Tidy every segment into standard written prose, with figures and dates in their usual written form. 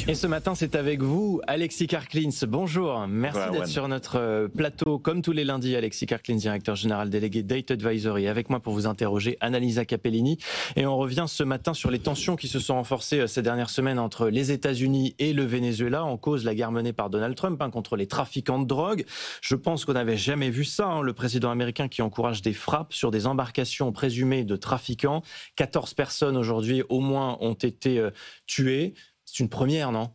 Et ce matin, c'est avec vous, Alexis Karklins. Bonjour, merci d'être sur notre plateau. Comme tous les lundis, Alexis Karklins, directeur général délégué Date Advisory, avec moi pour vous interroger, Annalisa Capellini. Et on revient ce matin sur les tensions qui se sont renforcées ces dernières semaines entre les États-Unis et le Venezuela, en cause la guerre menée par Donald Trump contre les trafiquants de drogue. Je pense qu'on n'avait jamais vu ça, le président américain qui encourage des frappes sur des embarcations présumées de trafiquants. 14 personnes aujourd'hui au moins ont été tuées. C'est une première, non ?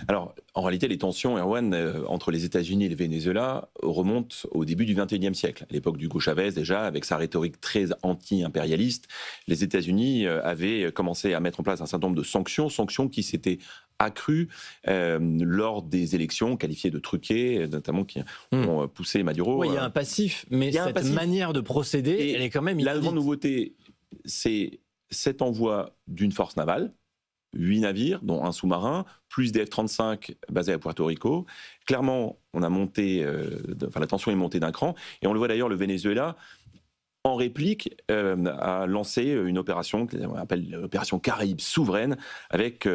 Alors, en réalité, les tensions, Erwan, entre les États-Unis et le Venezuela remontent au début du XXIe siècle. À l'époque d'Hugo Chavez, déjà, avec sa rhétorique très anti-impérialiste, les États-Unis avaient commencé à mettre en place un certain nombre de sanctions qui s'étaient accrues lors des élections qualifiées de truquées, notamment qui ont poussé Maduro. Oui, il y a un passif, mais cette manière de procéder, elle est quand même inédite. La grande nouveauté, c'est cet envoi d'une force navale, 8 navires, dont un sous-marin, plus des F-35 basés à Puerto Rico. Clairement, on a monté, la tension est montée d'un cran. Et on le voit d'ailleurs, le Venezuela, en réplique, a lancé une opération qu'on appelle l'opération Caraïbes souveraine, avec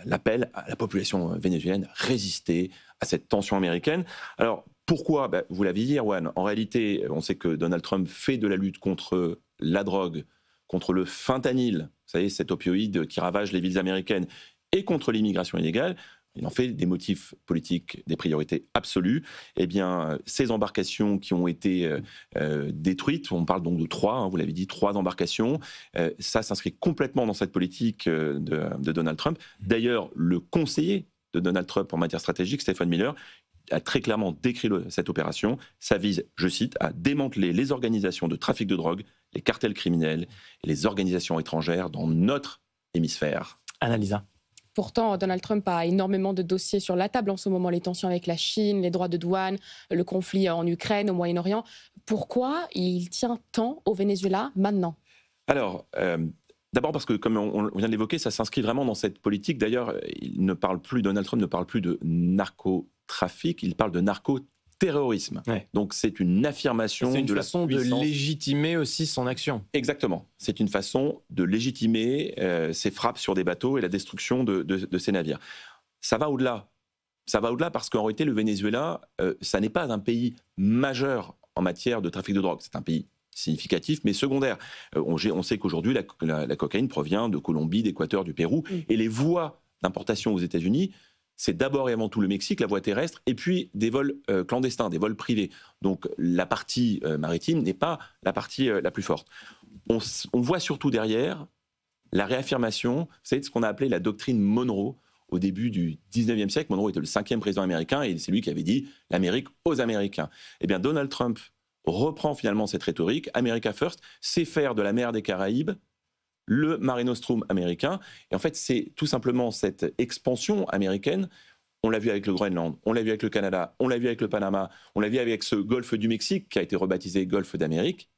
l'appel à la population vénézuélienne à résister à cette tension américaine. Alors, pourquoi ? Vous l'avez dit, Erwan, en réalité, on sait que Donald Trump fait de la lutte contre la drogue, contre le fentanyl, vous savez, cet opioïde qui ravage les villes américaines, et contre l'immigration illégale. Il en fait des motifs politiques, des priorités absolues. Eh bien, ces embarcations qui ont été détruites, on parle donc de 3, vous l'avez dit, 3 embarcations, ça s'inscrit complètement dans cette politique de Donald Trump. D'ailleurs, le conseiller de Donald Trump en matière stratégique, Stephen Miller, a très clairement décrit cette opération. Ça vise, je cite, à démanteler les organisations de trafic de drogue, les cartels criminels et les organisations étrangères dans notre hémisphère. Annalisa. Pourtant, Donald Trump a énormément de dossiers sur la table en ce moment, les tensions avec la Chine, les droits de douane, le conflit en Ukraine, au Moyen-Orient. Pourquoi il tient tant au Venezuela maintenant ? Alors, d'abord parce que, comme on vient de l'évoquer, ça s'inscrit vraiment dans cette politique. D'ailleurs, Donald Trump ne parle plus de narcotrafic, il parle de narcoterrorisme. Ouais. Donc c'est une affirmation de la puissance. C'est une façon de légitimer aussi son action. Exactement. C'est une façon de légitimer ses frappes sur des bateaux et la destruction de ces navires. Ça va au-delà. Ça va au-delà parce qu'en réalité, le Venezuela, ça n'est pas un pays majeur en matière de trafic de drogue. C'est un pays significatif, mais secondaire. On sait qu'aujourd'hui, la cocaïne provient de Colombie, d'Équateur, du Pérou. Et les voies d'importation aux États-Unis, c'est d'abord et avant tout le Mexique, la voie terrestre, et puis des vols clandestins, des vols privés. Donc la partie maritime n'est pas la partie la plus forte. On voit surtout derrière la réaffirmation, c'est ce qu'on a appelé la doctrine Monroe. Au début du 19e siècle, Monroe était le 5e président américain, et c'est lui qui avait dit « l'Amérique aux Américains ». Eh bien, Donald Trump reprend finalement cette rhétorique, America First, c'est faire de la mer des Caraïbes le Mare Nostrum américain. Et en fait, c'est tout simplement cette expansion américaine. On l'a vu avec le Groenland, on l'a vu avec le Canada, on l'a vu avec le Panama, on l'a vu avec ce golfe du Mexique qui a été rebaptisé Golfe d'Amérique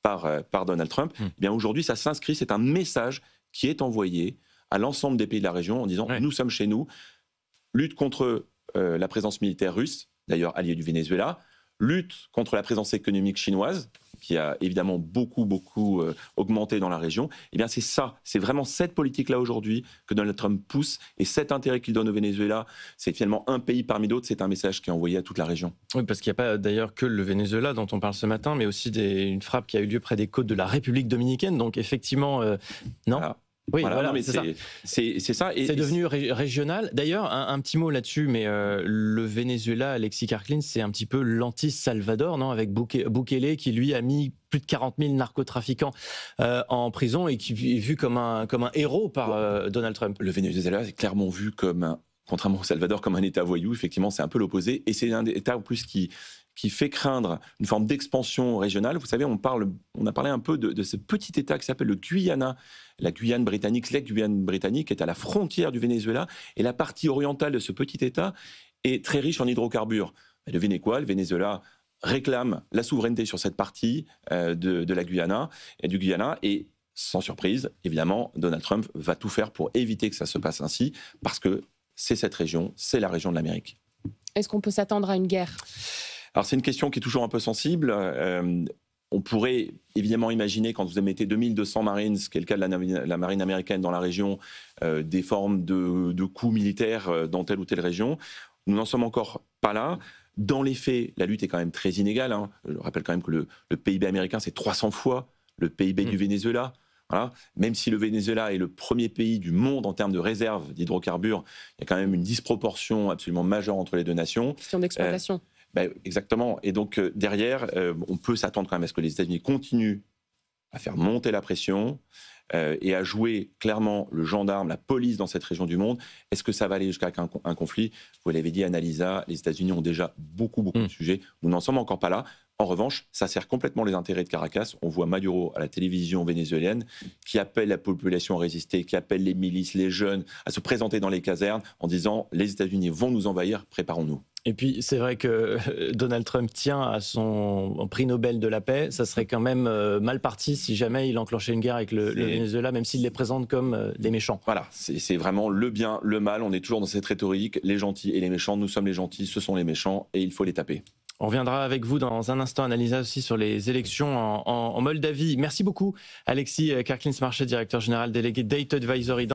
par Donald Trump. Eh bien aujourd'hui, ça s'inscrit, c'est un message qui est envoyé à l'ensemble des pays de la région en disant nous sommes chez nous, lutte contre la présence militaire russe, d'ailleurs alliée du Venezuela, lutte contre la présence économique chinoise, qui a évidemment beaucoup augmenté dans la région. Eh bien, c'est ça, c'est vraiment cette politique-là aujourd'hui que Donald Trump pousse, et cet intérêt qu'il donne au Venezuela, c'est finalement un pays parmi d'autres, c'est un message qui est envoyé à toute la région. Oui, parce qu'il n'y a pas d'ailleurs que le Venezuela dont on parle ce matin, mais aussi une frappe qui a eu lieu près des côtes de la République dominicaine, donc effectivement, non. Oui, voilà, mais c'est ça. C'est devenu régional. D'ailleurs, un petit mot là-dessus, mais le Venezuela, Alexis Karklins, c'est un petit peu l'anti-Salvador, non ? Avec Bukele, qui lui a mis plus de 40 000 narcotrafiquants en prison et qui est vu comme un héros par Donald Trump. Le Venezuela est clairement vu comme, contrairement au Salvador, comme un État voyou. Effectivement, c'est un peu l'opposé. Et c'est un État en plus qui fait craindre une forme d'expansion régionale. Vous savez, on a parlé un peu de ce petit État qui s'appelle le Guyana. La Guyane britannique, l'ex-Guyane britannique est à la frontière du Venezuela, et la partie orientale de ce petit État est très riche en hydrocarbures. Et devinez quoi, le Venezuela réclame la souveraineté sur cette partie de la Guyana et du Guyana, et sans surprise, évidemment, Donald Trump va tout faire pour éviter que ça se passe ainsi, parce que c'est cette région, c'est la région de l'Amérique. Est-ce qu'on peut s'attendre à une guerre ? Alors c'est une question qui est toujours un peu sensible. On pourrait évidemment imaginer, quand vous mettez 2200 Marines, ce qui est le cas de la marine américaine dans la région, des formes de coups militaires dans telle ou telle région. Nous n'en sommes encore pas là. Dans les faits, la lutte est quand même très inégale. Je rappelle quand même que le PIB américain, c'est 300 fois le PIB du Venezuela. Voilà. Même si le Venezuela est le premier pays du monde en termes de réserves d'hydrocarbures, il y a quand même une disproportion absolument majeure entre les deux nations. Question d'exploitation. Exactement. Et donc derrière, on peut s'attendre quand même à ce que les États-Unis continuent à faire monter la pression et à jouer clairement le gendarme, la police dans cette région du monde. Est-ce que ça va aller jusqu'à un conflit? Vous l'avez dit, Annalisa, les États-Unis ont déjà beaucoup de sujets. Nous n'en sommes encore pas là. En revanche, ça sert complètement les intérêts de Caracas. On voit Maduro à la télévision vénézuélienne qui appelle la population à résister, qui appelle les milices, les jeunes à se présenter dans les casernes en disant « les États-Unis vont nous envahir, préparons-nous ». Et puis, c'est vrai que Donald Trump tient à son prix Nobel de la paix. Ça serait quand même mal parti si jamais il enclenchait une guerre avec le Venezuela, même s'il les présente comme des méchants. Voilà, c'est vraiment le bien, le mal. On est toujours dans cette rhétorique, les gentils et les méchants. Nous sommes les gentils, ce sont les méchants et il faut les taper. On reviendra avec vous dans un instant, Annalisa, aussi sur les élections en Moldavie. Merci beaucoup, Alexis Karklins-Marché, directeur général délégué Data Advisory.